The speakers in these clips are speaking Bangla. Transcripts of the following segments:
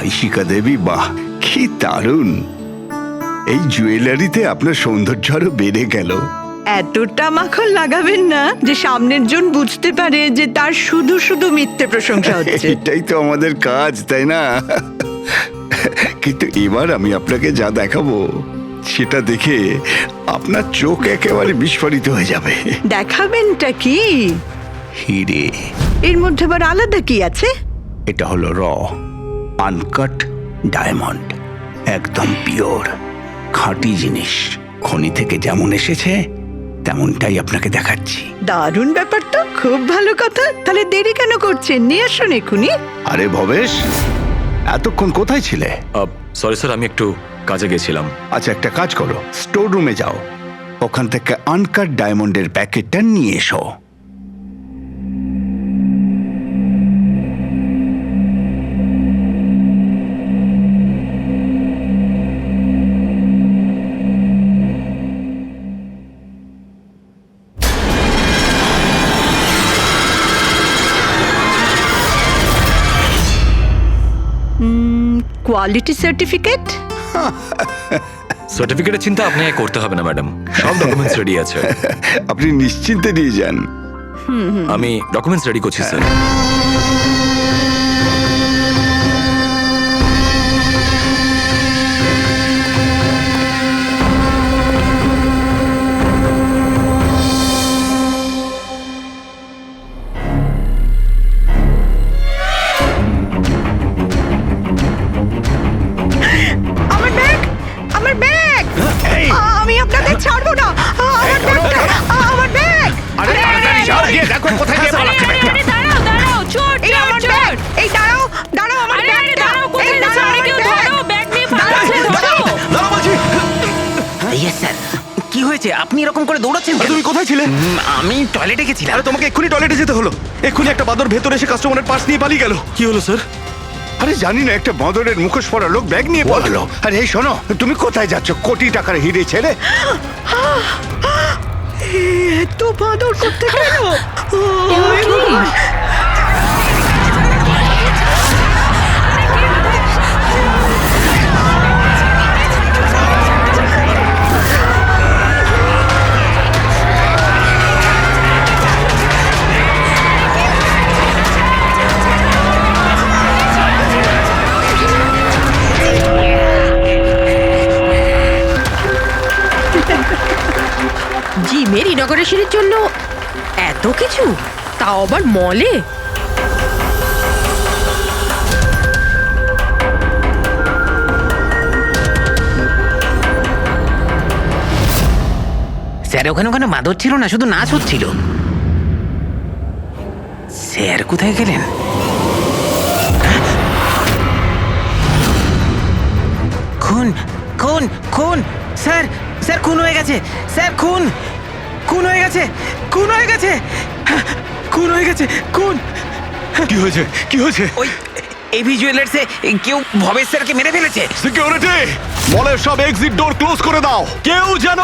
ইশিকা দেবী, বাহ কি দারুণ! এই জুয়েলারিতে আপনার সৌন্দর্য আরো বেড়ে গেল। এতটা মাখন লাগাবেন না যে সামনের জন বুঝতে পারে যে তার শুধু শুধু মিথ্যে প্রশংসা হচ্ছে। এটাই তো আমাদের কাজ, তাই না? কিন্তু এবার আমি আপনাকে যা দেখাবো সেটা দেখে আপনার চোখ একেবারে বিস্ফোরিত হয়ে যাবে। দেখাবেনটা কি? হিরে। এর মধ্যে আবার আলাদা কি আছে? এটা হলো আনকাট ডায়মন্ড, একদম পিওর খাঁটি জিনিস। খনি থেকে যেমন এসেছে তেমনটাই আপনাকে দেখাচ্ছি। দারুণ ব্যাপার তো, খুব ভালো কথা। তাহলে দেরি কেন করছেন? নিয়ে আসুন এক্ষুনি। আরে ভবেশ, এতক্ষণ কোথায় ছিলে? সরি স্যার, আমি একটু কাজে গেছিলাম। আচ্ছা, একটা কাজ করো, স্টোর রুমে যাও, ওখান থেকে আনকাট ডায়মন্ডের প্যাকেটটা নিয়ে এসো। Quality certificate? সার্টিফিকেটের চিন্তা আপনাকে করতে হবে না ম্যাডাম, সব ডকুমেন্টস রেডি আছে। আপনি নিশ্চিন্তে নিয়ে যান। আমি ডকুমেন্টস রেডি করছি স্যার। আমার ব্যাগ, আমার ব্যাগ! আমি আপনাদের ছাড়বো না। আমার ব্যাগটা, আমার ব্যাগ! দেখো কোথায় গিয়ে পালাচ্ছে ব্যাগটা। দাঁড়াও দাঁড়াও, চোর এই চোর আমার চোর! ব্যাগ! এই দাঁড়াও, দাঁড়াও, আমার আরে আরে ব্যাগটা! দাঁড়াও, কোথায় এই যাচ্ছ? দাঁড়াও, আরে আমার কেউ ব্যাগ! ধরো, ব্যাগ নিয়ে পালাচ্ছে, ধরো! Yes sir. কি হয়েছে? আপনি এরকম করে দৌড়াচ্ছেন কেন? তুমি কোথায় ছিলে? আমি টয়লেটে গেছিলাম। আরে তোমাকে এক্ষুনি টয়লেটে যেতে হলো। এক্ষুনি একটা বাদর ভেতরে এসে কাস্টমারের পার্স নিয়ে পালিয়ে গেল। কি হলো স্যার? আরে জানি না, একটা বাঁদরের মুখোশ পরা লোক ব্যাগ নিয়ে পালালো। আরে এই শোনো, তুমি কোথায় যাচ্ছ কোটি টাকার হিরে ছেড়ে? এত বাদর করতে গেল? জিমের ইনগরেশনের জন্য এত কিছু, তাও আবার মলে! স্যার ওখানে ওখানে বাদর ছিল না, শুধু নাচ হচ্ছিল। স্যার কোথায় গেলেন? খুন খুন খুন! স্যার স্যার খুন হয়ে গেছে! স্যার খুন খুন হয়ে গেছে! খুন হয়ে গেছে! খুন হয়ে গেছে! খুন! কি হয়েছে? কি হয়েছে? ওই এভি জুয়েলার্সে কেউ ভবেশ স্যারকে মেরে ফেলেছে। সিকিউরিটি, মলের সব এক্সিট ডোর ক্লোজ করে দাও। কেউ যেন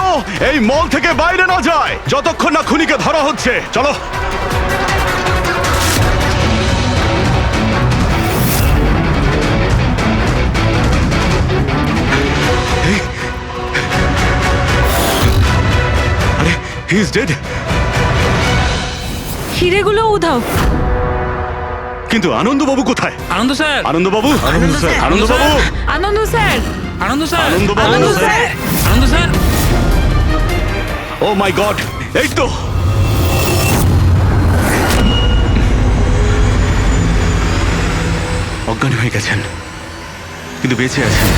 এই মল থেকে বাইরে না যায় যতক্ষণ না খুনিকে ধরা হচ্ছে। চলো। আরে হি ইজ ডেড। হিরেগুলো উধাও। কিন্তু আনন্দবাবু কোথায়? আনন্দ স্যার, আনন্দবাবু, আনন্দ স্যার, আনন্দবাবু, আনন্দ স্যার, আনন্দ স্যার, আনন্দবাবু, আনন্দ স্যার! আনন্দ স্যার। ও মাই গড, এই তো। অজ্ঞান হয়ে গেছেন কিন্তু বেঁচে আছেন।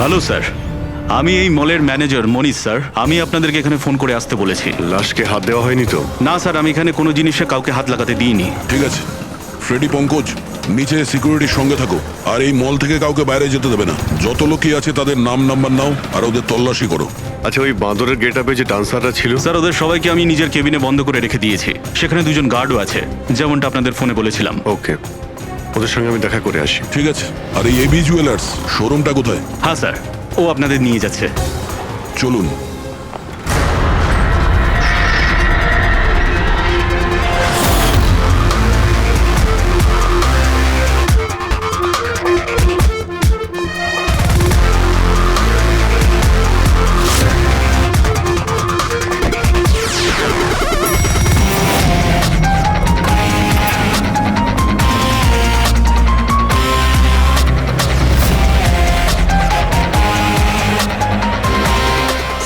হ্যালো স্যার, আমি এই মলের ম্যানেজার মনীষ স্যার। আমি আপনাদেরকে এখানে ফোন করে আসতে বলেছি। লাশকে হাত দেওয়া হয়নি তো? না স্যার, আমি এখানে কোনো জিনিসে কাউকে হাত লাগাতে দিইনি। ঠিক আছে ফ্রেডি, পঙ্কজ নিচে সিকিউরিটির সঙ্গে থাকো আর এই মল থেকে কাউকে বাইরে যেতে দেবে না। যত লোকই আছে তাদের নাম নাম্বার নাও আর ওদের তল্লাশি করো। আচ্ছা, ওই বাঁদরের গেট আপে যে ডান্সাররা ছিল? স্যার ওদের সবাইকে আমি নিজের কেবিনে বন্ধ করে রেখে দিয়েছি। সেখানে দুজন গার্ডও আছে, যেমনটা আপনাদের ফোনে বলেছিলাম। ওকে, ওদের সঙ্গে আমি দেখা করে আসি। ঠিক আছে। আর এই এবি জুয়েলার্স শোরুমটা কোথায়? হ্যাঁ স্যার, ও আপনাদের নিয়ে যাচ্ছে। চলুন।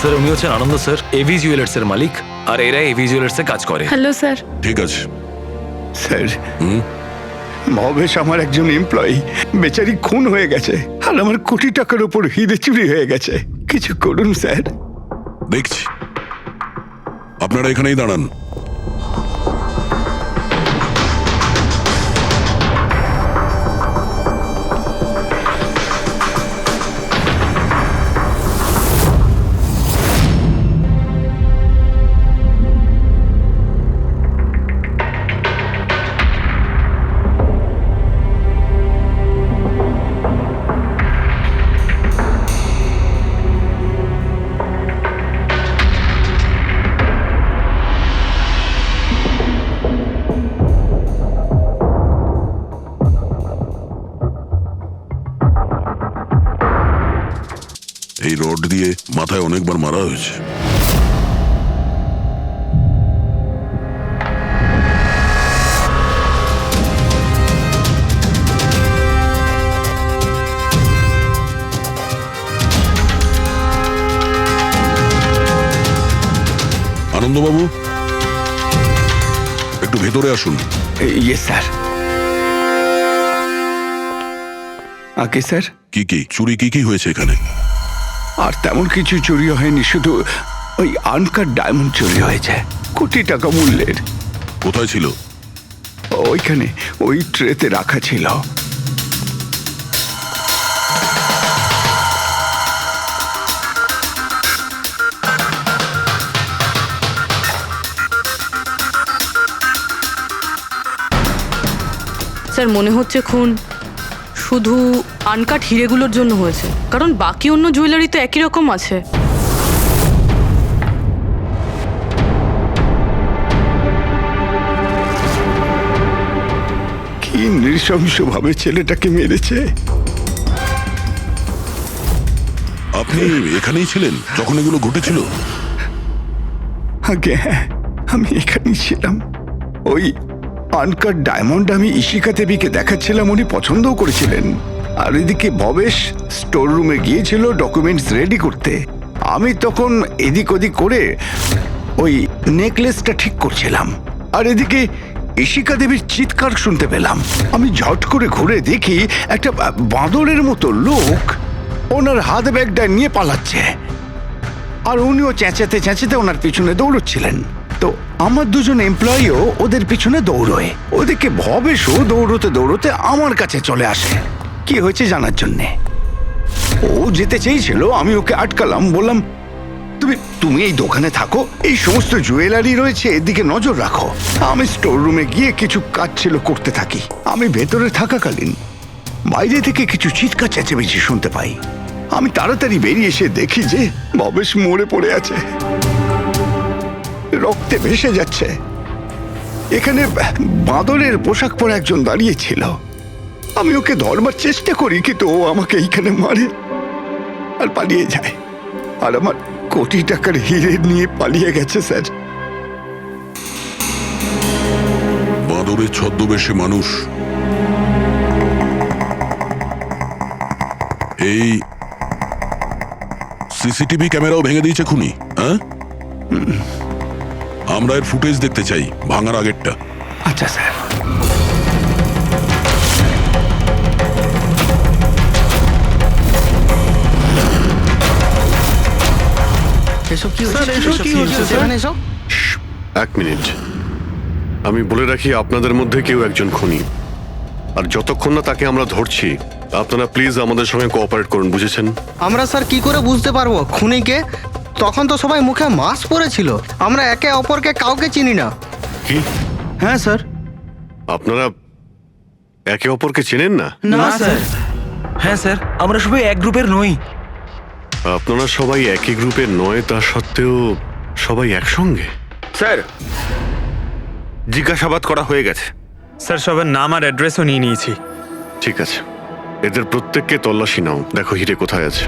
স্যার উনি হচ্ছেন আনন্দ স্যার, এভি জুয়েলার্স এর মালিক, আর এরা এভি জুয়েলার্স এ কাজ করে। Hello sir. ঠিক আছে। স্যার, ভবেশ আমার একজন এমপ্লয়ি, বেচারি খুন হয়ে গেছে, আর আমার কোটি টাকার উপর হিরে চুরি হয়ে গেছে। কিছু করুন স্যার। দেখছি। আপনারা এখানেই দাঁড়ান। এই রড দিয়ে মাথায় অনেকবার মারা হয়েছে। আনন্দবাবু, একটু ভেতরে আসুন। ইয়ে স্যার। আগে স্যার, কি চুরি কি হয়েছে এখানে? আর তেমন কিছু চুরি হয়নি, শুধু ওই আনকাট ডায়মন্ড চুরি হয়েছে, কোটি টাকা মূল্যের। কোথায় ছিল? ওইখানে ওই ট্রেতে রাখা ছিল। স্যার মনে হচ্ছে খুন শুধু আনকাট হিরেগুলোর জন্য হয়েছে, কারণ বাকি অন্য জুয়েলারি তো একই রকম আছে। কি নৃশংসভাবে ছেলেটাকে মেরেছে। আপনি এখানেই ছিলেন যখন এগুলো ঘটেছিল? আগে হ্যাঁ, আমি এখানেই ছিলাম। ওই আনকাট ডায়মন্ড আমি ইশিকা দেবীকে দেখাচ্ছিলাম, উনি পছন্দও করেছিলেন। আর এদিকে ভবেশ স্টোর রুমে গিয়েছিল ডকুমেন্টস রেডি করতে। আমি তখন এদিক ওদিক করে ওই নেকলেসটা ঠিক করছিলাম, আর এদিকে ইশিকা দেবীর চিৎকার শুনতে পেলাম। আমি ঝট করে ঘুরে দেখি একটা বাঁদরের মতো লোক ওনার হাত ব্যাগটা নিয়ে পালাচ্ছে, আর উনিও চেঁচাতে চেঁচাতে ওনার পিছনে দৌড়চ্ছিলেন। তো আমার দুজন এমপ্লয়িও ওদের পিছনে দৌড়োয়। ওদিকে ভবেশও দৌড়তে দৌড়তে আমার কাছে চলে আসে কি হয়েছে জানার জন্যে। ও যেতে চেয়েছিল, আমি ওকে আটকালাম, বললাম তুমি এই দোকানে থাকো, এই সমস্ত জুয়েলারি রয়েছে, এদিকে নজর রাখো। আমি স্টোর রুমে গিয়ে কিছু কাজ ছিল করতে থাকি। আমি ভেতরে থাকাকালীন বাইরে থেকে কিছু চিৎকার চেঁচামেচি শুনতে পাই। আমি তাড়াতাড়ি বেরিয়ে এসে দেখি যে ভবেশ মরে পড়ে আছে, রক্তে ভেসে যাচ্ছে। এখানে বাঁদরের পোশাক পরা একজন দাঁড়িয়ে ছিল। আমি ওকে ধরবার চেষ্টা করি, কিন্তু ও আমাকে এইখানে মারে আর পালিয়ে যায়, আর আমার কোটি টাকার হিরে নিয়ে পালিয়ে গেছে স্যার। বাঁদরের ছদ্মবেশে মানুষ। এই সিসিটিভি ক্যামেরাও ভেঙে দিয়েছে খুনি, হ্যাঁ? আমরা এর ফুটেজ দেখতে চাই, ভাঙার আগেরটা। আচ্ছা স্যার। এক মিনিট, আমি বলে রাখি আপনাদের মধ্যে কেউ একজন খুনি, আর যতক্ষণ না তাকে আমরা ধরছি আপনারা প্লিজ আমাদের সঙ্গে কোঅপারেট করুন, বুঝেছেন? আমরা স্যার কি করে বুঝতে পারবো খুনিকে? তখন তো সবাই মুখে মাস্ক পরেছিল, আমরা একে অপরকে কাউকে চিনি না। কি? হ্যাঁ স্যার। আপনারা একে অপরকে চেনেন না? না স্যার। হ্যাঁ স্যার, আমরা সবাই এক গ্রুপের নই। আপনারা সবাই একই গ্রুপের নয়, তা সত্ত্বেও সবাই একসঙ্গে? স্যার, জিজ্ঞাসাবাদ করা হয়ে গেছে। স্যার সবার নাম আর অ্যাড্রেসও নিয়ে নিয়েছি। ঠিক আছে, এদের প্রত্যেককে তল্লাশি নাও, দেখো হিরে কোথায় আছে।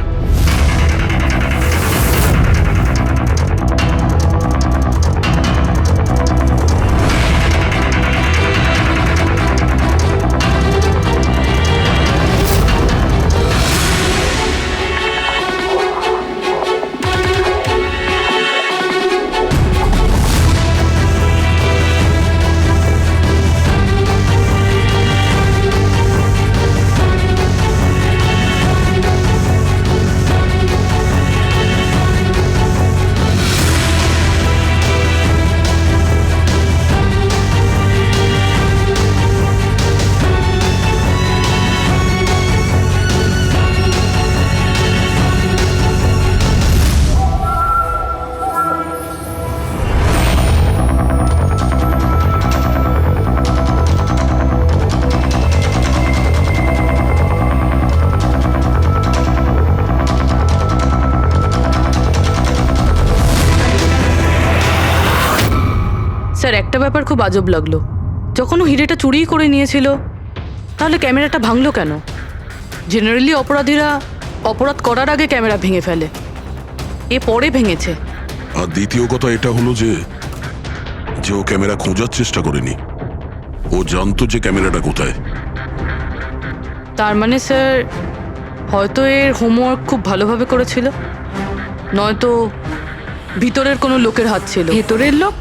স্যার একটা ব্যাপার খুব আজব লাগলো, যখন ও হিরেটা চুরি করে নিয়েছিল তাহলে ক্যামেরাটা ভাঙলো কেন? জেনারেলি অপরাধীরা অপরাধ করার আগে ক্যামেরা ভেঙে ফেলে, এ পরে ভেঙেছে। আর দ্বিতীয় কথা এটা হলো যে ও ক্যামেরা খোঁজার চেষ্টা করেনি, ও জানতো যে ক্যামেরাটা কোথায়। তার মানে স্যার হয়তো এর হোমওয়ার্ক খুব ভালোভাবে করেছিল, নয়তো ভিতরের কোনো লোকের হাত ছিল। ভেতরের লোক?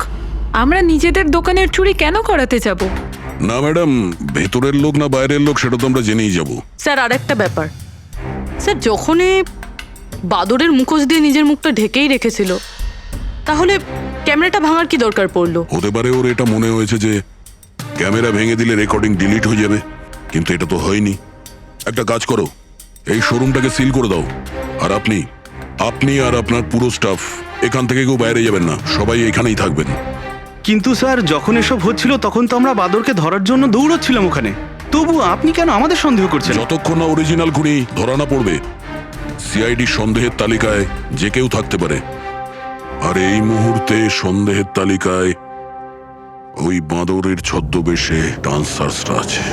আমরা নিজেদের দোকানের চুরি কেন করাতে যাব? না ম্যাডাম, ভেতরের লোক না বাইরের লোক সেটা তো আমরা জেনেই যাব। স্যার আরেকটা ব্যাপার, স্যার যখন এ বাদরের মুখোশ দিয়ে নিজের মুখটা ঢেকেই রেখেছিল, তাহলে ক্যামেরাটা ভাঙার কি দরকার পড়লো? হতে পারে ওর এটা মনে হয়েছে যে ক্যামেরা ভেঙে দিলে রেকর্ডিং ডিলিট হয়ে যাবে, কিন্তু এটা তো হয়নি। একটা কাজ করো, এই শোরুমটাকে সিল করে দাও, আর আপনি আর আপনার পুরো স্টাফ এখান থেকে কেউ বাইরে যাবেন না, সবাই এখানেই থাকবেন। কিন্তু স্যার, যখন এসব হচ্ছিল তখন তো আমরা বাদরকে ধরার জন্য দৌড়চ্ছিলাম ওখানে, তবু আপনি কেন আমাদের সন্দেহ করছেন? যতক্ষণ না অরিজিনাল খুনি ধরা না পড়বে, সিআইডি সন্দেহের তালিকায় যে কেউ থাকতে পারে। আর এই মুহূর্তে সন্দেহের তালিকায় ওই বাঁদরের ছদ্মবেশে ডান্সার্সরা আছে।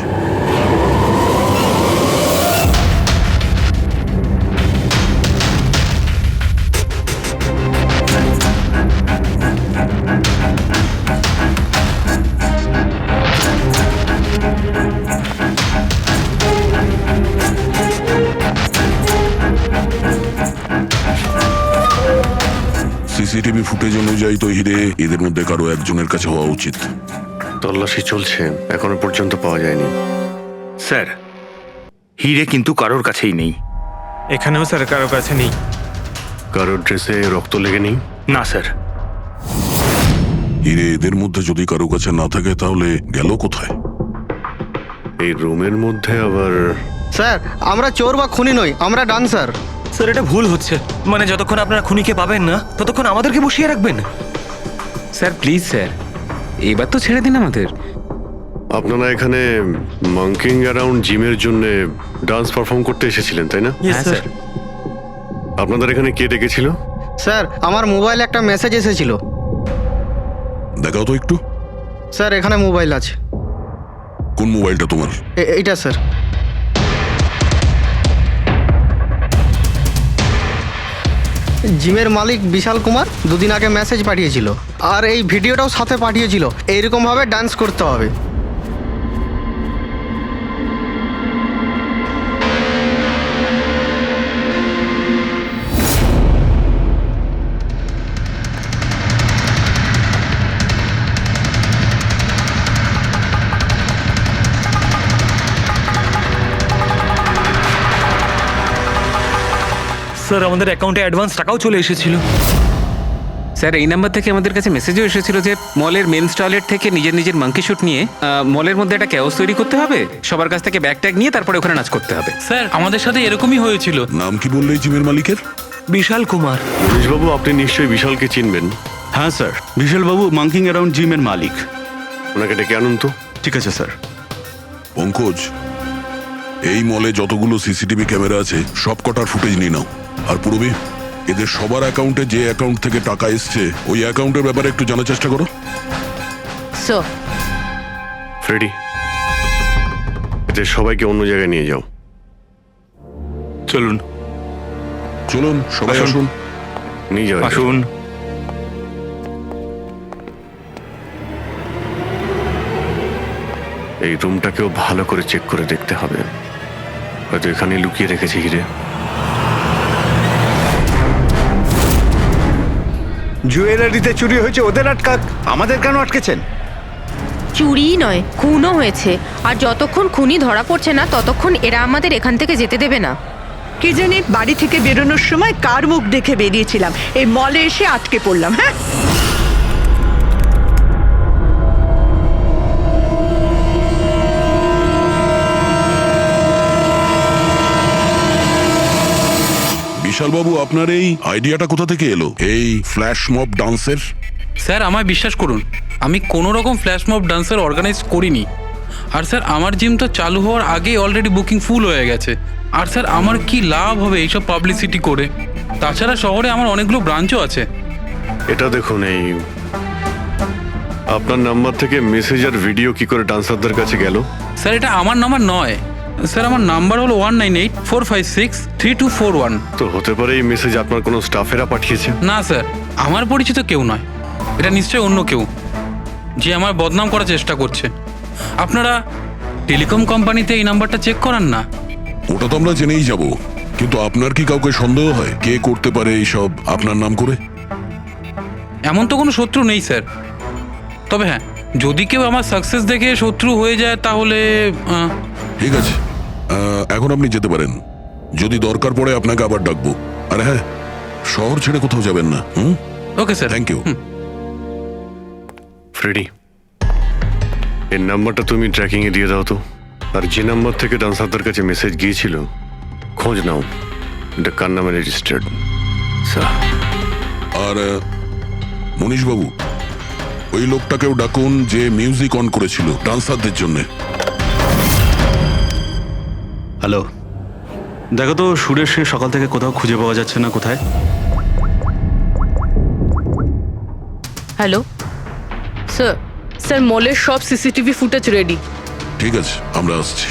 সিসিটিভি ফুটেজ অনুযায়ী তো হিরে এদের মধ্যে কারো একজনের কাছে হওয়া উচিত। তল্লাশি চলছে, এখনো পর্যন্ত পাওয়া যায়নি। স্যার, হিরে কিন্তু কারোর কাছেই নেই। এখানেও স্যার কারো কাছে নেই। কারোর ড্রেসে রক্ত লেগে নেই? না স্যার। হিরে এদের মধ্যে যদি কারো কাছে না থাকে তাহলে গেল কোথায়? এই রুমের মধ্যে আবার? স্যার আমরা চোর বা খুনি নই, আমরা ডান্সার। স্যার এটা ভুল হচ্ছে, মানে যতক্ষণ আপনারা খুনিকে পাবেন না ততক্ষণ আমাদেরকে বসিয়ে রাখবেন। স্যার প্লিজ স্যার, এবার তো ছেড়ে দিন আমাদের। আপনারা এখানে মাঙ্কিং অ্যারাউন্ড জিমের জন্য ডান্স পারফর্ম করতে এসেছিলেন, তাই না? হ্যাঁ স্যার। আপনাদের এখানে কে ডেকেছিল? স্যার আমার মোবাইলে একটা মেসেজ এসেছিল। দেখাও তো একটু। স্যার এখানে মোবাইল আছে। কোন মোবাইলটা তোমার? এইটা স্যার। জিমের মালিক বিশাল কুমার দুদিন আগে মেসেজ পাঠিয়েছিল, আর এই ভিডিওটাও সাথে পাঠিয়েছিল, এইরকমভাবে ডান্স করতে হবে। স্যার আমাদের অ্যাকাউন্টে অ্যাডভান্স টাকাও চলে এসেছিল। স্যার এই নাম্বার থেকে আমাদের কাছে মেসেজও এসেছিল যে মলের মেন্স টয়লেট থেকে নিজের নিজের মাঙ্কি শুট নিয়ে মলের মধ্যে একটা ক্যাওস তৈরি করতে হবে, সবার কাছ থেকে ব্যাগ ট্যাগ নিয়ে তারপরে ওখানে নাচ করতে হবে। স্যার আমাদের সাথে এরকমই হয়েছিল। নাম কি বললে এই জিমের মালিকের? বিশাল কুমার। মনীশবাবু আপনি নিশ্চয়ই বিশালকে চিনবেন। হ্যাঁ স্যার, বিশাল বাবু মাঙ্কিং অ্যারাউন্ড জিমের মালিক। ওনাকে ডেকে আনুন তো। ঠিক আছে স্যার। পঙ্কজ, এই মলে যতগুলো সিসিটিভি ক্যামেরা আছে সব কটার ফুটেজ নিয়ে নাও। আর পুরবি, এদের সবার অ্যাকাউন্টে যে অ্যাকাউন্ট থেকে টাকা এসছে ওই অ্যাকাউন্টের ব্যাপারে একটু জানার চেষ্টা করো। স্যার ফ্রেডি, এদের সবাইকে অন্য জায়গায় নিয়ে যাও। চলুন চলুন সবাই আসুন। আসুন। নিয়ে যাও। আসুন। এই রুমটাকেও ভালো করে চেক করে দেখতে হবে, হয়তো এখানে লুকিয়ে রেখেছে হিরে। জুয়েলারিতে চুরি হয়েছে, ওদের আটকাক, আমাদের কেন আটকেছেন? চুরিই নয়, খুনও হয়েছে। আর যতক্ষণ খুনি ধরা পড়ছে না ততক্ষণ এরা আমাদের এখান থেকে যেতে দেবে না। কি জানি বাড়ি থেকে বেরোনোর সময় কার মুখ দেখে বেরিয়েছিলাম, এই মলে এসে আটকে পড়লাম। হ্যাঁ, বিশালবাবু, আপনার এই আইডিয়াটা কোথা থেকে এলো, এই ফ্ল্যাশ মব ডান্সের? স্যার আমায় বিশ্বাস করুন, আমি কোনো রকম ফ্ল্যাশ মব ডান্সার অর্গানাইজ করিনি। আর স্যার আমার জিম তো চালু হওয়ার আগেই অলরেডি বুকিং ফুল হয়ে গেছে। আর স্যার আমার কি লাভ হবে এইসব পাবলিসিটি করে? তাছাড়া শহরে আমার অনেকগুলো ব্রাঞ্চও আছে। এটা দেখুন, এই আপনার নাম্বার থেকে মেসেজ আর ভিডিও কি করে ডান্সারদের কাছে গেল? স্যার এটা আমার নাম্বার নয়, স্যার আমার নাম্বার হলো 1984563241। তো হতে পারে এই মেসেজ আপনার কোনো স্টাফেরা পাঠিয়েছে। না স্যার, আমার পরিচিত কেউ নয়, এটা নিশ্চয়ই অন্য কেউ যে আমার বদনাম করার চেষ্টা করছে। আপনারা টেলিকম কোম্পানিতে এই নাম্বারটা চেক করান না? ওটা তো আমরা জেনেই যাব, কিন্তু আপনার কি কাউকে সন্দেহ হয় কে করতে পারে এইসব আপনার নাম করে? এমন তো কোনো শত্রু নেই স্যার, তবে হ্যাঁ, যদি কেউ আমার সাকসেস দেখে শত্রু হয়ে যায় তাহলে ঠিক আছে, এখন আপনি যেতে পারেন। যদি দরকার পড়ে আপনাকে আবার ডাকবো। আর হ্যাঁ, শহর ছেড়ে কোথাও যাবেন না। Okay sir. Thank you. Freddy, এর নাম্বারটা তুমি ট্র্যাকিং এ দিয়ে দাও তো। আর যে নাম্বার থেকে ডান্সারদের কাছে মেসেজ গিয়েছিল খোঁজ নাও, এটা কার নামে রেজিস্টার্ড। আর মনীশ বাবু, ওই লোকটাকেও ডাকুন যে মিউজিক অন করেছিল ডান্সারদের জন্য। হ্যালো, দেখো তো সুরেশ সিং সকাল থেকে কোথাও খুঁজে পাওয়া যাচ্ছে না, কোথায়? হ্যালো স্যার, স্যার মলের সব সিসিটিভি ফুটেজ রেডি। ঠিক আছে, আমরা আসছি।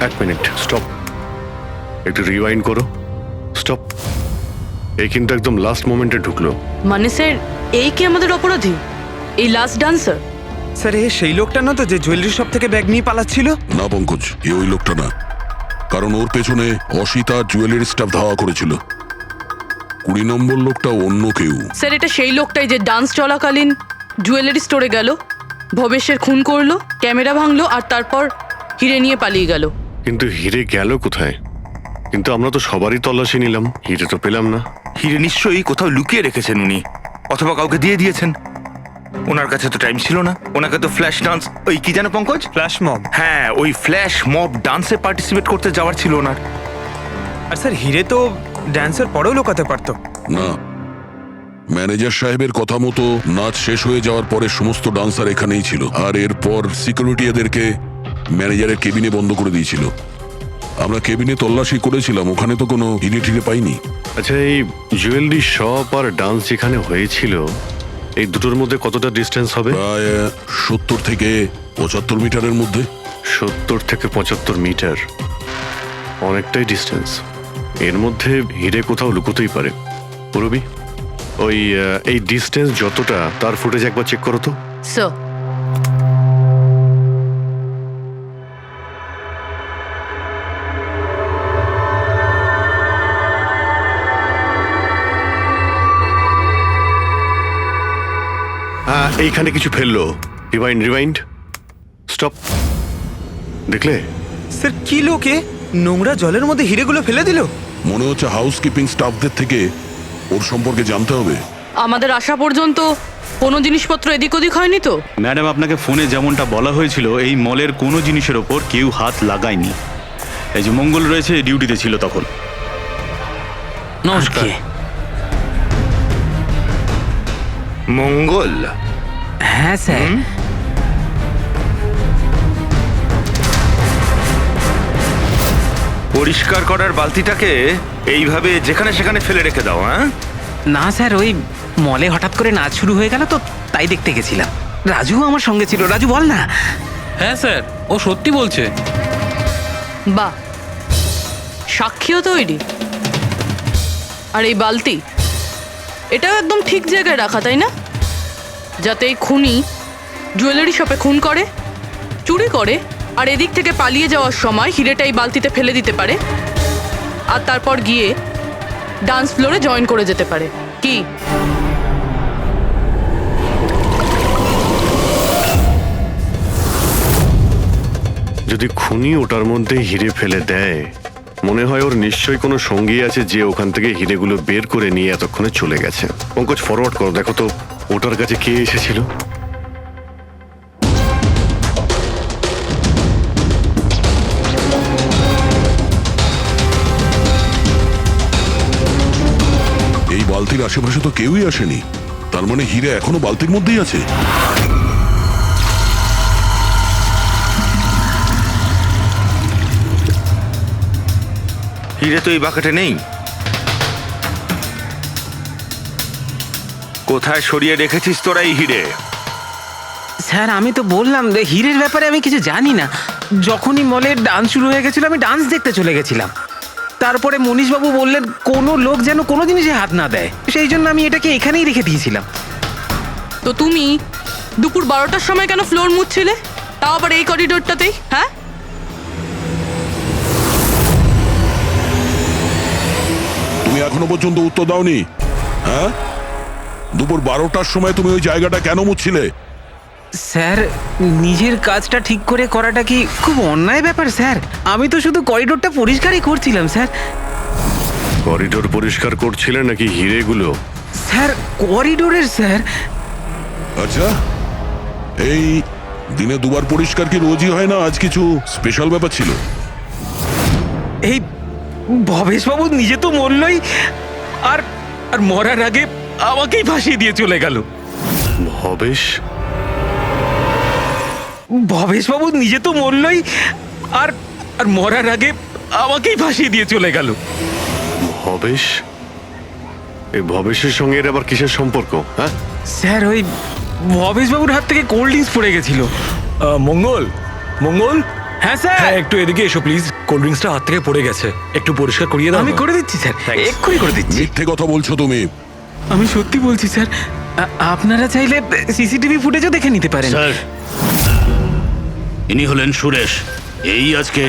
এক মিনিট, স্টপ, একটু রিওয়াইন্ড করো। স্টপ। এই কিন্তু একদম লাস্ট মোমেন্টে ঢুকলো। মানে স্যার, এই কি আমাদের অপরাধী, এই লাস্ট ডান্সার? স্যার এ সেই লোকটা না তো যে জুয়েলারি শপ থেকে ব্যাগ নিয়ে পালাচ্ছিল? না পঙ্কজ, এ ওই লোকটা না, কারণ ওর পেছনে অসিতা জুয়েলারি স্টাফ ধাওয়া করেছিল। 20 নম্বর লোকটা অন্য কেউ। স্যার এটা সেই লোকটাই যে ডান্স চলাকালীন জুয়েলারি স্টোরে গেল, ভবেশের খুন করলো, ক্যামেরা ভাঙলো আর তারপর হিরে নিয়ে পালিয়ে গেল। কিন্তু হিরে গেল কোথায়? কিন্তু আমরা তো সবারই তল্লাশি নিলাম, হিরে তো পেলাম না। হিরে নিশ্চয়ই কোথাও লুকিয়ে রেখেছেন উনি, অথবা কাউকে দিয়ে দিয়েছেন। ওনার কাছে তো টাইম ছিল না, ওনাকে তো ফ্ল্যাশ ডান্স, ওই কি জানো পঙ্কজ, ফ্ল্যাশ মব। হ্যাঁ ওই ফ্ল্যাশ মব ডান্সে পার্টিসিপেট করতে যাওয়ার ছিল ওনার। আর স্যার হিরে তো ড্যান্সের পরেও লুকাতে পারতো। না, ম্যানেজার সাহেবের কথা মতো নাচ শেষ হয়ে যাওয়ার পরে সমস্ত ডান্সার এখানেই ছিল, আর এরপর সিকিউরিটি এদেরকে ম্যানেজারের কেবিনে বন্ধ করে দিয়েছিল। আমরা কেবিনে তল্লাশি করেছিলাম, ওখানে তো কোনো হিরে টিরে পাইনি। আচ্ছা, এই জুয়েলারি শপ আর ডান্স যেখানে হয়েছিল এই দুটোর মধ্যে কতটা ডিস্টেন্স হবে? প্রায় 70 থেকে 75 মিটারের মধ্যে। 70 থেকে 75 মিটার, অনেকটাই ডিস্টেন্স। এর মধ্যে হিরে কোথাও লুকোতেই পারে। পুরবি, ওই এই ডিস্টেন্স যতটা তার ফুটেজ একবার চেক করো তো। স্যার এইখানে কিছু ফেললো। Rewind, stop. দেখলে? স্যার কি লোকে? নোংরা জলের মধ্যে হিরেগুলো ফেলে দিল। মনে হচ্ছে হাউসকিপিং স্টাফদের থেকে ওর সম্পর্কে জানতে হবে। আমাদের আসা পর্যন্ত কোনো জিনিসপত্র এদিক ওদিক হয়নি তো? ম্যাডাম, আপনাকে ফোনে যেমনটা বলা হয়েছিল, এই মলের কোনো জিনিসের ওপর কেউ হাত লাগায়নি। এই যে মঙ্গল রয়েছে, ডিউটিতে ছিল তখন। নমস্কার। মঙ্গল? হ্যাঁ স্যার। পরিষ্কার করার বালতিটাকে এইভাবে যেখানে সেখানে ফেলে রেখে দাও, হ্যাঁ? না স্যার, ওই মলে হঠাৎ করে নাচ শুরু হয়ে গেল তো, তাই দেখতে গেছিলাম। রাজু আমার সঙ্গে ছিল। রাজু, বল না। হ্যাঁ স্যার, ও সত্যি বলছে। বাহ, সাক্ষীও তৈরি। আর এই বালতি, এটাও একদম ঠিক জায়গায় রাখা, তাই না? যাতে এই খুনি জুয়েলারি শপে খুন করে, চুরি করে, আর এদিক থেকে পালিয়ে যাওয়ার সময় হিরেটা এই বালতিতে ফেলে দিতে পারে, আর তারপর গিয়ে ডান্স ফ্লোরে জয়েন করে যেতে পারে। কি? যদি খুনি ওটার মধ্যে হিরে ফেলে দেয়, মনে হয় ওর নিশ্চয়ই কোনো সঙ্গী আছে যে ওখান থেকে হিরেগুলো বের করে নিয়ে এতক্ষণে চলে গেছে। পঙ্কজ, ফরওয়ার্ড করো, দেখো তো ওটার কাছে কে এসেছিল। এই বালতির আশেপাশে তো কেউই আসেনি, তার মানে হিরে এখনো বালতির মধ্যেই আছে। হিরে তো এই বাকেটে নেই। কোথায় সরিয়ে রেখেছিস তোরা এই হিরে? স্যার, আমি তো বললাম যে হিরের ব্যাপারে আমি কিছু জানি না। যখনই মলের ডান্স শুরু হয়ে গেছিল, আমি ডান্স দেখতে চলে গেছিলাম। তারপরে মনীশবাবু বললেন কোনো লোক যেন কোনো জিনিসে হাত না দেয়, সেই জন্য আমি এটাকে এখানেই রেখে দিয়েছিলাম। তো তুমি দুপুর 12টার সময় কেন ফ্লোর মুছছিলে, তাও আবার এই করিডোরটাতেই? হ্যাঁ, তুমি এখনো পর্যন্ত উত্তর দাওনি। হ্যাঁ, দুপুর 12টার সময় তুমি ওই জায়গাটা কেন মুছছিলে? স্যার, নিজের কাজটা ঠিক করে করাটা কি খুব অন্যায় ব্যাপার স্যার? আমি তো শুধু করিডোরটা পরিষ্কারই করছিলাম স্যার। করিডোর পরিষ্কার করছিলেন নাকি হিরেগুলো? স্যার, করিডোরের স্যার। আচ্ছা, এই দিনে দুবার পরিষ্কার কি রোজই হয় না? আজ কিছু স্পেশাল ব্যাপার ছিল? এই ভবেশবাবু নিজে তো মরলই, আর আর মরার আগে আমাকেই ফাঁসিয়ে দিয়ে চলে গেল। ভবেশবাবু নিজে তো মরলই, আর আর মরার আগে আমাকেই ফাঁসিয়ে দিয়ে চলে গেল। ভবেশ? এই ভবেশের সঙ্গে এর আবার কিসের সম্পর্ক? হ্যাঁ স্যার, ওই ভবেশবাবুর হাত থেকে কোল্ড ড্রিঙ্কস পড়ে গেছিল। মঙ্গল, মঙ্গল, হ্যাঁ স্যার। হ্যাঁ একটু এদিকে এসো প্লিজ। কোল্ড ড্রিঙ্কসটা হাত থেকে পড়ে গেছে, একটু পরিষ্কার করিয়ে দাও। আমি করে দিচ্ছি স্যার, Thanks. এক্ষুনি করে দিচ্ছি। মিথ্যে কথা বলছো তুমি। আমি সত্যি বলছি স্যার। আপনারা চাইলে সিসিটিভি ফুটেজও দেখে নিতে পারেন। স্যার, ইনি হলেন সুরেশ। এই আজকে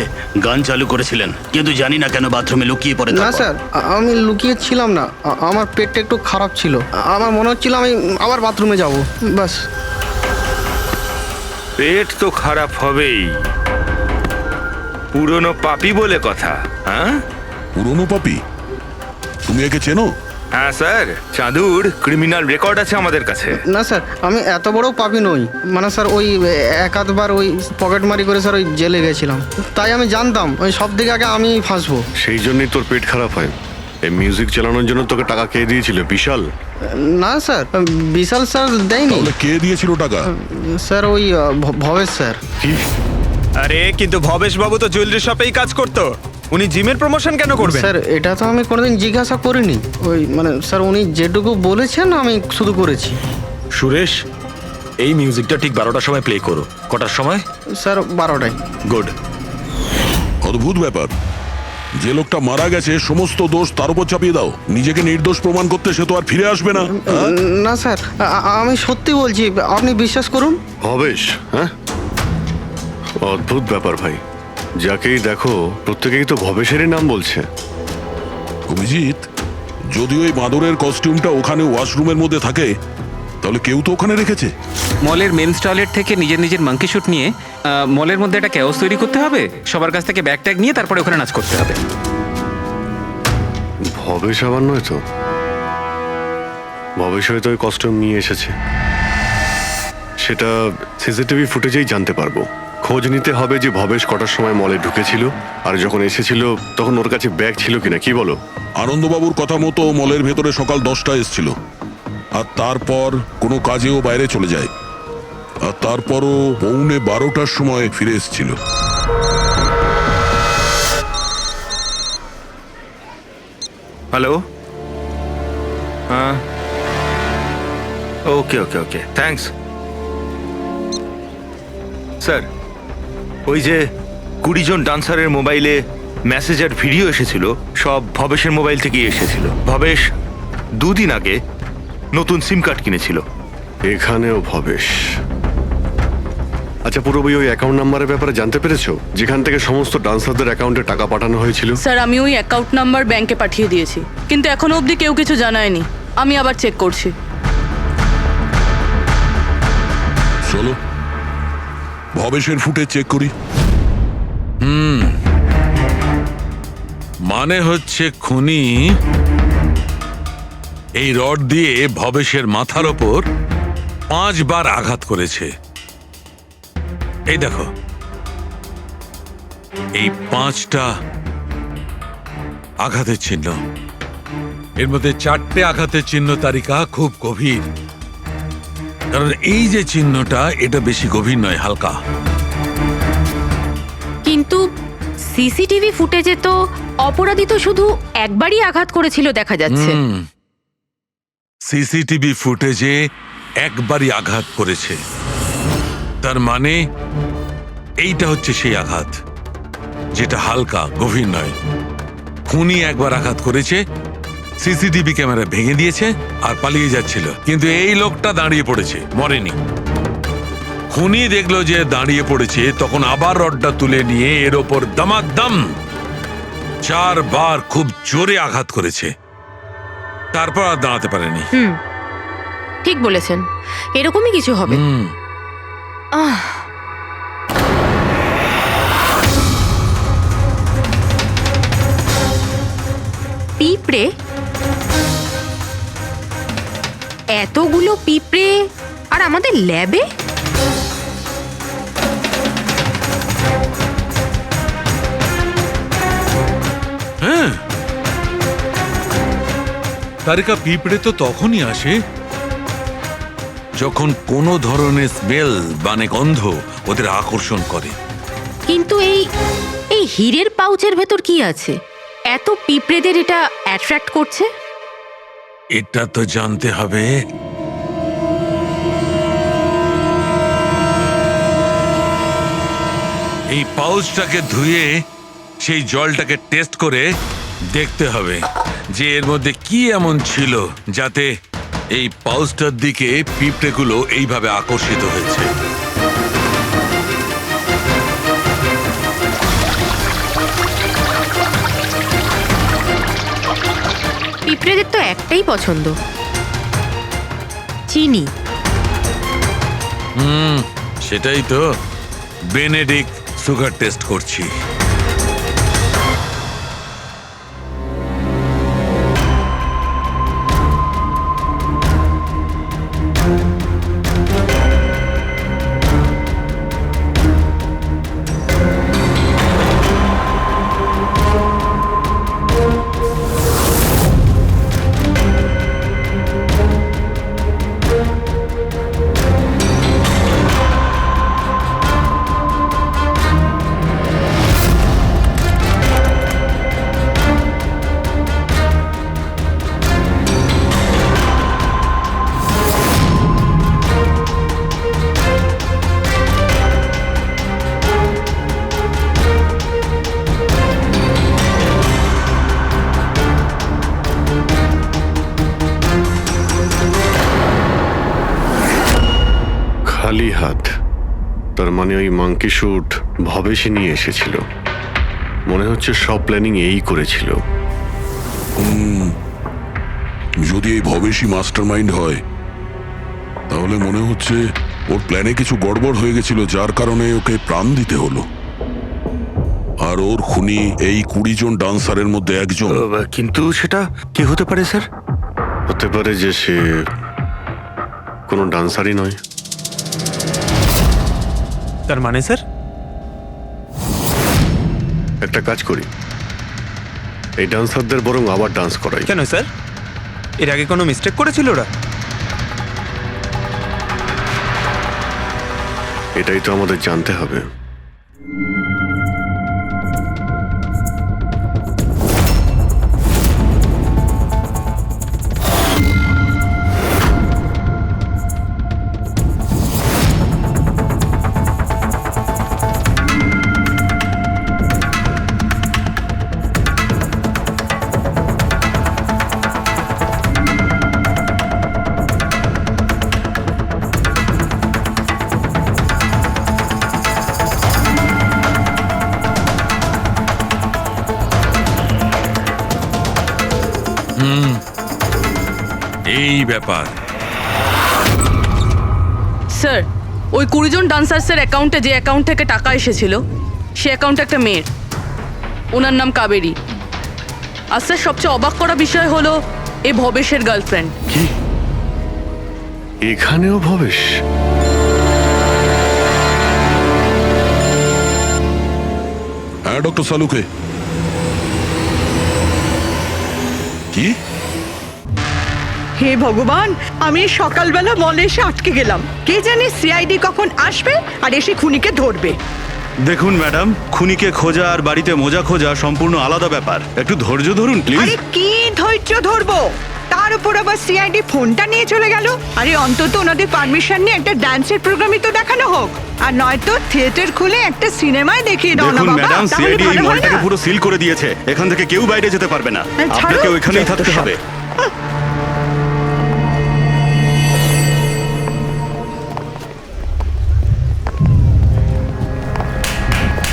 গান চালু করেছিলেন, কিন্তু জানি না কেন বাথরুমে লুকিয়ে পড়ে। না স্যার, আমি লুকিয়ে ছিলাম না। আমার পেটটা একটু খারাপ ছিল, আমার মনে হচ্ছিল আমি আবার বাথরুমে যাব, বাস। পেট তো খারাপ হবেই, পুরনো পাপি বলে কথা। হ্যাঁ, পুরনো পাপি? তুমি একে চেনো? হ্যাঁ স্যার, চাঁদুর ক্রিমিনাল রেকর্ড আছে আমাদের কাছে। না স্যার, আমি এত বড় পাপি নই। মানে স্যার, ওই এক আধবার ওই পকেটমারি করে স্যার ওই জেলে গেছিলাম, তাই আমি জানতাম ওই সব থেকে আগে আমি ফাঁসবো। সেই জন্যই তোর পেট খারাপ হয়। এই মিউজিক চালানোর জন্য তোকে টাকা কে দিয়েছিল? বিশাল? না স্যার, বিশাল স্যার দেয়নি। তাহলে কে দিয়েছিল টাকা? স্যার, ওই ভবেশ স্যার। কি? আরে কিন্তু ভবেশ বাবু তো জুয়েলারি শপেই কাজ করতো, উনি জিমের প্রমোশন কেন করবেন? স্যার, এটা তো আমি কোনোদিন জিজ্ঞাসা করিনি। ওই মানে স্যার, উনি যেটুকু বলেছেন আমি শুধু করেছি। সুরেশ, এই মিউজিকটা ঠিক 12টার সময় প্লে করো। কটার সময়? স্যার, 12টায়। গুড। অদ্ভুত ব্যাপার, যে লোকটা মারা গেছে সমস্ত দোষ তার উপর চাপিয়ে দাও। নিজেকে নির্দোষ প্রমাণ করতে সে তো আর ফিরে আসবে না। না স্যার, আমি সত্যি বলছি, আপনি বিশ্বাস করুন। ভবেশ? হ্যাঁ, অদ্ভুত ব্যাপার ভাই। যাকেই দেখো প্রত্যেকেই তো ভবেশেরই নাম বলছে। অভিজিৎ, যদি ওই বাঁদরের কস্টিউমটা ওখানে ওয়াশরুমের মধ্যে থাকে, তাহলে কেউ তো ওখানে রেখেছে। মলের মেন্স টয়লেট থেকে নিজের নিজের মাঙ্কি শুট নিয়ে মলের মধ্যে একটা ক্যাওস তৈরি করতে হবে, সবার কাছ থেকে ব্যাগ ট্যাগ নিয়ে তারপরে ওখানে নাচ করতে হবে। ভবেশ আবার নয় তো? ভবেশ হয়তো ওই কস্টিউম নিয়ে এসেছে, সেটা সিসিটিভি ফুটেজেই জানতে পারবো। খোঁজ নিতে হবে যে ভবেশ কটার সময় মলে ঢুকেছিল, আর যখন এসেছিল তখন ওর কাছে ব্যাগ ছিল কিনা। কি বলো? আনন্দবাবুর কথা মতো মলের ভেতরে সকাল 10টায় এসেছিল, আর তারপর কোনো কাজেও বাইরে চলে যায়, আর তারপরও 11:15টার সময় ফিরে এসেছিল। হ্যালো, হ্যাঁ, ওকে ওকে ওকে, থ্যাঙ্কস স্যার। ওই যে 20 জন ডান্সারের মোবাইলে মেসেজ আর ভিডিও এসেছিল, সব ভবেশের মোবাইল থেকেই এসেছিল। ভবেশ 2 দিন আগে নতুন সিম কার্ড কিনেছিল। এখানেও ভবেশ। আচ্ছা পুরবি, ওই অ্যাকাউন্ট নাম্বারের ব্যাপারে জানতে পেরেছো, যেখান থেকে সমস্ত ডান্সারদের অ্যাকাউন্টে টাকা পাঠানো হয়েছিল? স্যার আমি ওই অ্যাকাউন্ট নাম্বার ব্যাংকে পাঠিয়ে দিয়েছি, কিন্তু এখনো অবধি কেউ কিছু জানায়নি। আমি আবার চেক করছি। চলো ভবেশের ফুটেজ চেক করি। মানে হচ্ছে খুনি এই রড দিয়ে ভবেশের মাথার ওপর 5 বার আঘাত করেছে। এই দেখো, এই 5টা আঘাতের চিহ্ন, এর মধ্যে 4টে আঘাতের চিহ্ন তারিকা খুব গভীর, কারণ এই যে চিহ্নটা এটা বেশি গভীর নয়, হালকা। কিন্তু সিসিটিভি ফুটেজে তো অপরাধী তো শুধু একবারই আঘাত করেছিল দেখা যাচ্ছে। সিসিটিভি ফুটেজে একবারই আঘাত করেছে, তার মানে এইটা হচ্ছে সেই আঘাত যেটা হালকা, গভীর নয়। খুনি একবার আঘাত করেছে, সিসিটিভি ক্যামেরা ভেঙে দিয়েছে আর পালিয়ে যাচ্ছিল, কিন্তু এই লোকটা দাঁড়িয়ে পড়েছে, মরেনি। খুনি দেখলো যে দাঁড়িয়ে পড়েছে, তখন আবার রডটা তুলে নিয়ে এর ওপর দামাদাম 4 বার খুব জোরে আঘাত করেছে, তারপর আর দাঁড়াতে পারেনি। ঠিক বলেছেন, এরকমই কিছু হবে। পিঁপড়ে, এতগুলো পিঁপড়ে আর আমাদের ল্যাবে? হ্যাঁ, তারিকা পিঁপড়ে তো তখনই আসে যখন কোনো ধরনের স্মেল মানে গন্ধ ওদের আকর্ষণ করে। কিন্তু এই হীরের পাউচের ভেতর কি আছে? এত পিঁপড়েদের এটা অ্যাট্রাক্ট করছে? এটা তো জানতে হবে। এই পাউচটাকে ধুয়ে সেই জলটাকে টেস্ট করে দেখতে হবে যে এর মধ্যে কি এমন ছিল যাতে এই পাউচটার দিকে পিঁপড়েগুলো এইভাবে আকর্ষিত হয়েছে। পিঁপড়েদের তো একটাই পছন্দ, চিনি। সেটাই তো, বেনেডিক্ট সুগার টেস্ট করছি। খালি হাত, তার মানে ওই মাঙ্কি শুট ভবেশই নিয়ে এসেছিল। মনে হচ্ছে সব প্ল্যানিং এই করেছিল। যদি এই ভবেশই মাস্টার মাইন্ড হয়, তাহলে মনে হচ্ছে ওর প্ল্যানে কিছু গড়বড় হয়ে গেছিল, যার কারণে ওকে প্রাণ দিতে হলো। আর ওর খুনি এই 20 জন ডান্সারের মধ্যে একজন। কিন্তু সেটা কি হতে পারে স্যার? হতে পারে যে সে কোনো ডান্সারই নয়। তার মানে স্যার? একটা কাজ করি, এই ডান্সারদের বরং আবার ডান্স করাই। কেন স্যার, এর আগে কোনো মিস্টেক করেছিল ওরা? এটাই তো আমাদের জানতে হবে। এই ব্যাপার। স্যার, ওই 20 জন ডান্সার্সের অ্যাকাউন্টে যে অ্যাকাউন্ট থেকে টাকা এসেছিল, সে অ্যাকাউন্টে একটা মেয়ের, ওনার নাম কাবেরী। আর স্যার, সবচেয়ে অবাক করা বিষয় হলো এ ভবেশের গার্লফ্রেন্ড। কি এখানেও ভবেশ? হ্যাঁ ডক্টর সালুকে। কি? হে ভগবান, আমি সকালবেলা মলে এসে আটকে গেলাম। কে জানে সিআইডি কখন আসবে আর এসে খুনিকে ধরবে। দেখুন ম্যাডাম, খুনিকে খোঁজা আর বাড়িতে মোজা খোঁজা সম্পূর্ণ আলাদা ব্যাপার। একটু ধৈর্য ধরুন প্লিজ। আরে কি ধৈর্য ধরবো, তার উপর আবার সিআইডি ফোনটা নিয়ে চলে গেল। আরে অন্তত ওনাদের পারমিশন নিয়ে একটা ডান্সের প্রোগ্রামই তো দেখানো হোক, আর নয়তো থিয়েটার খুলে একটা সিনেমায় দেখিয়ে দাও না দেখুন বাবা, ম্যাডাম, তাহলে সিআইডি এই ভালো হয় মলটাকে না? পুরো সিল করে দিয়েছে। এখান থেকে কেউ বাইরে যেতে পারবে না। ছাড়ো, আপনাকে ওইখানেই থাকতে যত সব। হবে।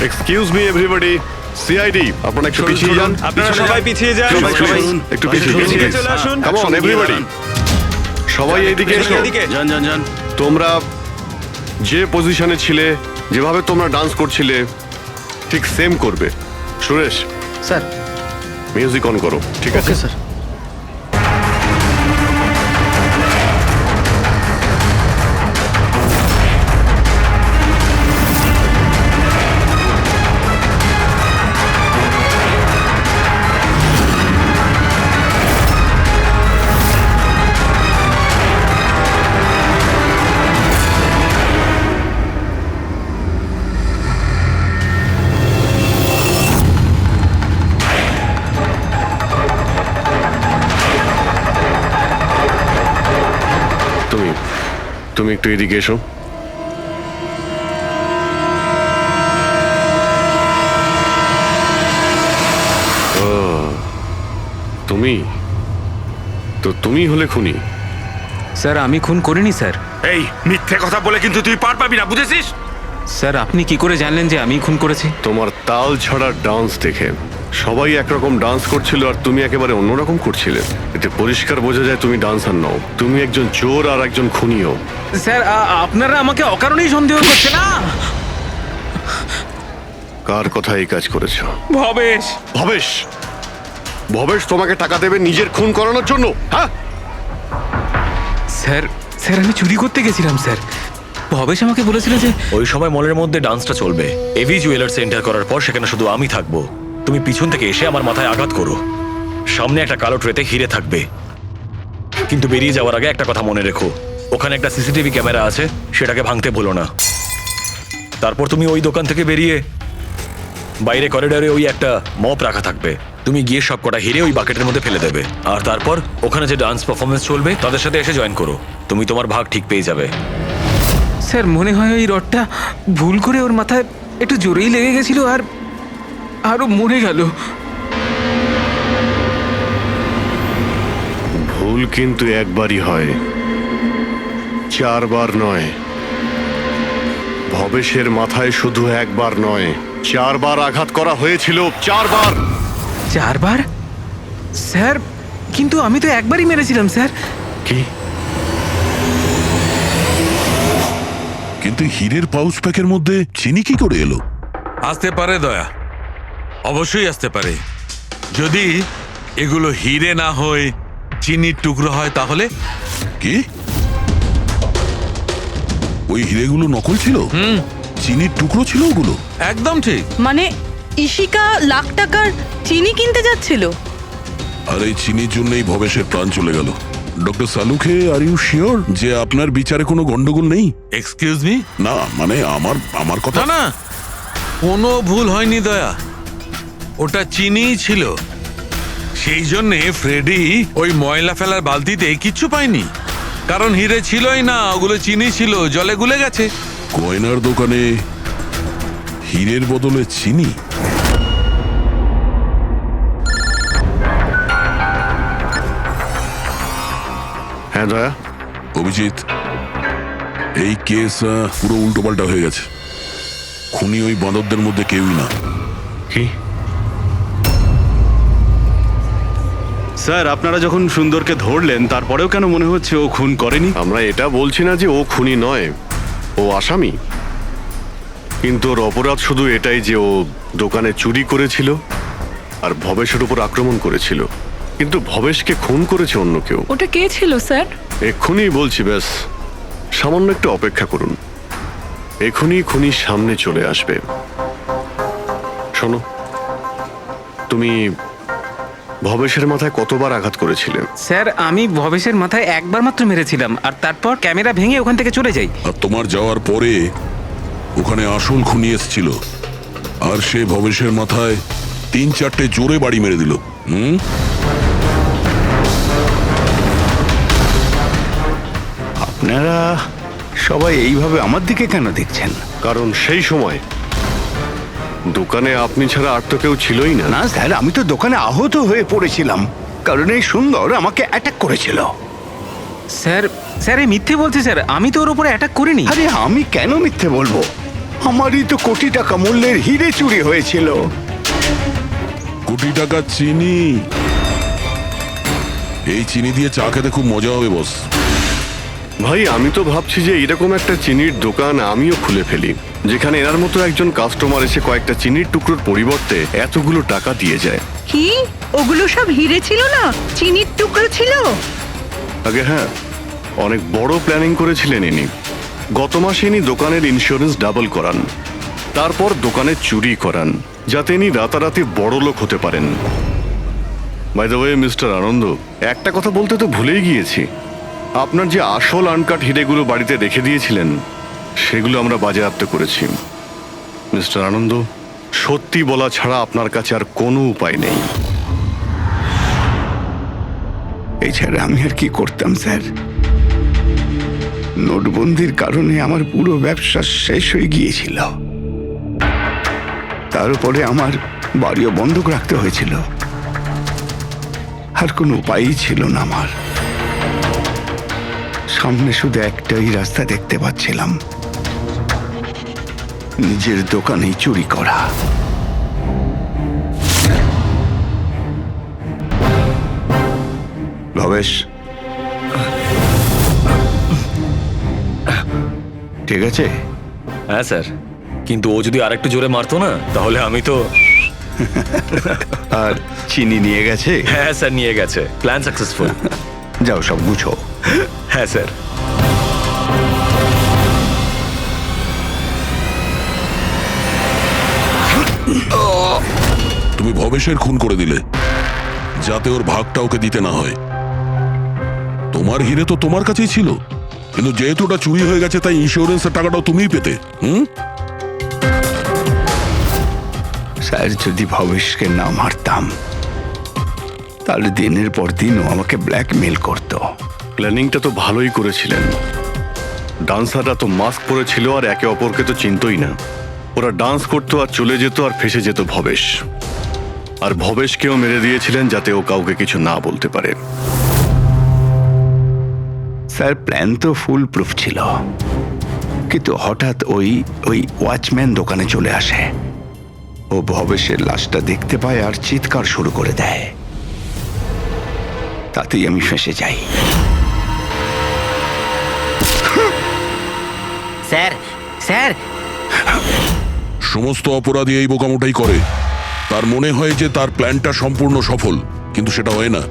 এক্সকিউজ মি এভরিবডি, সিআইডি আপনারা একটু পিছিয়ে যান। আপনারা সবাই পিছিয়ে যান। সবাই একটু পিছিয়ে পিছিয়ে চলে আসুন। কাম অন এভরিবডি, সবাই এইদিকে এসো। এদিকে। যান যান যান। তোমরা যে পজিশনে ছিলে, যেভাবে তোমরা ডান্স করছিলে, ঠিক সেম করবে। সুরেশ, স্যার। মিউজিক অন করো। ঠিক আছে ওকে স্যার। তুমি একটু এদিকে এসো। ও, তুমি তো তুমি হলে খুনি? স্যার, আমি খুন করিনি স্যার। এই মিথ্যে কথা বলে কিন্তু তুই পার পাবি না, বুঝেছিস? স্যার, আপনি কি করে জানলেন যে আমি খুন করেছি? তোমার তাল ছড়া ডান্স দেখে সবাই একরকম ডান্স করছিল আর তুমি একেবারে অন্যরকম করছিলে। এতে পরিষ্কার বোঝা যায় তুমি ডান্সার নও, তুমি একজন চোর আর একজন খুনিও। স্যার, আপনারা আমাকে অকারণেই সন্দেহ করছেন না? কার কথা এই কাজ করেছো? ভবেশ। ভবেশ? ভবেশ তোমাকে টাকা দেবে নিজের খুন করানোর জন্য? হ্যাঁ স্যার, স্যার আমি চুরি করতে গেছিলাম স্যার। ভবেশ আমাকে বলেছিল যে ওই সময় মলের মধ্যে ডান্সটা চলবে। এভি জুয়েলার্স এন্টার করার পর সেখানে শুধু আমি থাকবো। তুমি পিছন থেকে এসে আমার মাথায় আঘাত করো। সামনে একটা কালো ট্রেতে হিরে থাকবে, কিন্তু বেরিয়ে যাওয়ার আগে একটা কথা মনে রেখো, ওখানে একটা সিসিটিভি ক্যামেরা আছে, সেটাকে ভাঙতে ভুলো না। তারপর তুমি ওই দোকান থেকে বেরিয়ে বাইরে করিডোরে ওই একটা মপ রাখা থাকবে, তুমি গিয়ে সব কটা হিরে ওই বাকেটের মধ্যে ফেলে দেবে। আর তারপর ওখানে যে ডান্স পারফরমেন্স চলবে তাদের সাথে এসে জয়েন করো, তুমি তোমার ভাগ ঠিক পেয়ে যাবে। স্যার, মনে হয় ওই রডটা ভুল করে ওর মাথায় একটু জোরেই লেগে গেছিল আর আরো মরে গেল। ভুল কিন্তু একবারই হয়, 4 বার নয়। ভবেশের মাথায় শুধু একবার নয়, 4 বার আঘাত করা হয়েছিল। 4 বার। 4 বার? স্যার, কিন্তু আমি তো একবারই মেরেছিলাম স্যার। কি? কিন্তু হীরের পাউচ প্যাকের মধ্যে চিনি কি করে এলো? আসতে পারে দয়া, অবশ্যই আসতে পারে। যদি এগুলো হিরে না হয় চিনির টুকরো হয় তাহলে? কি ওই হিরেগুলো নকল ছিল? চিনির টুকরো ছিল ওগুলো? একদম ঠিক। মানে ইশিকা লাখ টাকার চিনি কিনতে যাচ্ছিল? আর এই চিনির জন্যই ভবেশের প্রাণ চলে গেল। Doctor Salunkhe, are you sure যে আপনার বিচারে কোনো গন্ডগোল নেই? Excuse me? না মানে আমার কথা না না, কোনো ভুল হয়নি দয়া, ওটা চিনিই ছিল। সেই জন্যে ফ্রেডি ওই ময়লা ফেলার বালতিতে কিচ্ছু পায়নি, কারণ হিরে ছিলই না, ওগুলো চিনি ছিল, জলে গুলে গেছে। গয়নার দোকানে হীরের বদলে চিনি? হ্যাঁ দয়া। অভিজিৎ, এই কেস পুরো উল্টোপাল্টা হয়ে গেছে। খুনি ওই বাঁদরদের মধ্যে কেউই না। কি? স্যার, আপনারা যখন সুন্দরকে ধরলেন তারপরেও কেন মনে হচ্ছে ও খুন করেনি? আমরা এটা বলছি না যে ও খুনি নয়, ও আসামি। কিন্তু ওর অপরাধ শুধু এটাই যে ও দোকানে চুরি করেছিল আর ভবেশের উপর আক্রমণ করেছিল। কিন্তু ভবেশকে খুন করেছে অন্য কেউ। ওটা কে ছিল স্যার? এক্ষুনি বলছি, ব্যাস সামান্য একটু অপেক্ষা করুন, এক্ষুনি খুনির সামনে চলে আসবে। শোনো, তুমি ভবেশের মাথায় কতবার আঘাত করেছিলে? স্যার আমি ভবেশের মাথায় একবার মাত্র মেরেছিলাম, আর তারপর ক্যামেরা ভেঙে ওখান থেকে চলে যাই। আর তোমার যাওয়ার পরে ওখানে আসল খুনি এসেছিল, আর সে ভবেশের মাথায় 3-4টে জোরে বাড়ি মেরে দিল। আপনারা সবাই এইভাবে আমার দিকে কেন দেখছেন? কারণ সেই সময় দোকানে আপনি ছাড়া আর তো কেউ ছিলই না। না স্যার, আমি তো দোকানে আহত হয়ে পড়েছিলাম, কারণ এই সুন্দর আমাকে অ্যাটাক করেছিল। স্যার স্যার এই মিথ্যে বলছে স্যার, আমি তো ওর উপরে অ্যাটাক করিনি। আরে আমি কেন মিথ্যে বলবো? আমারই তো কোটি টাকা মূল্যের হিরে চুরি হয়েছিল। কোটি টাকা চিনি? এই চিনি দিয়ে চা খেতে খুব মজা হবে বস। ভাই, আমি তো ভাবছি যে এরকম একটা চিনির দোকান আমিও খুলে ফেলি, যেখানে এনার মতো একজন কাস্টমার এসে কয়েকটা চিনির টুকরোর পরিবর্তে এতগুলো টাকা দিয়ে যায়। কি ওগুলো সব হিরে ছিল না, চিনির টুকরো ছিল? আগে হ্যাঁ, অনেক বড় প্ল্যানিং করেছিলেন ইনি। গত মাসে ইনি দোকানের ইন্স্যুরেন্স ডাবল করান, তারপর দোকানে চুরি করান, যাতে ইনি রাতারাতি বড় লোক হতে পারেন। বাই দ্য ওয়ে মিস্টার আনন্দ, একটা কথা বলতে তো ভুলেই গিয়েছি, আপনার যে আসল আনকাট হিরেগুলো বাড়িতে রেখে দিয়েছিলেন সেগুলো আমরা বাজেয়াপ্ত করেছি। মিস্টার আনন্দ, সত্যি বলা ছাড়া আপনার কাছে আর কোনো উপায় নেই। এছাড়া আমি আর কি করতাম স্যার? নোটবন্দির কারণে আমার পুরো ব্যবসা শেষ হয়ে গিয়েছিল, তার উপরে আমার বাড়িও বন্ধক রাখতে হয়েছিল। আর কোনো উপায়ই ছিল না আমার। সামনে শুধু একটাই রাস্তা দেখতে পাচ্ছিলাম, নিজের দোকানেই চুরি করা। ভবেশ, ঠিক আছে? হ্যাঁ স্যার, কিন্তু ও যদি আরেকটু জোরে মারতো না তাহলে আমি তো। আর চিনি নিয়ে গেছে? হ্যাঁ স্যার, নিয়ে গেছে। Plan successful. যাও সব গুছো। হ্যাঁ স্যার। তুমি ভবেশের খুন করে দিলে যাতে ওর ভাগটা ওকে দিতে না হয়। তোমার হিরে তো তোমার কাছেই ছিল, কিন্তু যেহেতু ওটা চুরি হয়ে গেছে তাই ইন্স্যুরেন্সের টাকাটাও তুমিই পেতে। স্যার, যদি ভবেশকে না মারতাম তাহলে দিনের পর দিনও আমাকে ব্ল্যাকমেল করতো। প্ল্যানিংটা তো ভালোই করেছিলেন। ডান্সাররা তো মাস্ক পরেছিল আর একে অপরকে তো চিনতই না। ওরা ডান্স করতো আর চলে যেত আর ফেসে যেত ভবেশ। আর ভবেশকেও মেরে দিয়েছিলেন যাতে ও কাউকে কিছু না বলতে পারে। স্যার, প্ল্যান তো ফুল প্রুফ ছিল, কিন্তু হঠাৎ ওই ওয়াচম্যান দোকানে চলে আসে। ও ভবেশের লাশটা দেখতে পায় আর চিৎকার শুরু করে দেয়। তাতেই আমি ফেঁসে যাই। স্যার স্যার সমস্ত অপরাধী এই বোকামোটাই করে। তার মনে হয় যে তার প্ল্যানটা সম্পূর্ণ সফল, কিন্তু সেটা হয় না।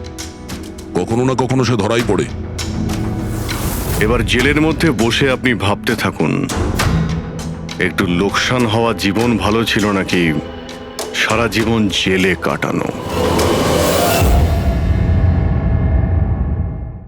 কখনো না কখনো সে ধরাই পড়ে। এবার জেলের মধ্যে বসে আপনি ভাবতে থাকুন, একটু লোকসান হওয়া জীবন ভালো ছিল নাকি সারা জীবন জেলে কাটানো।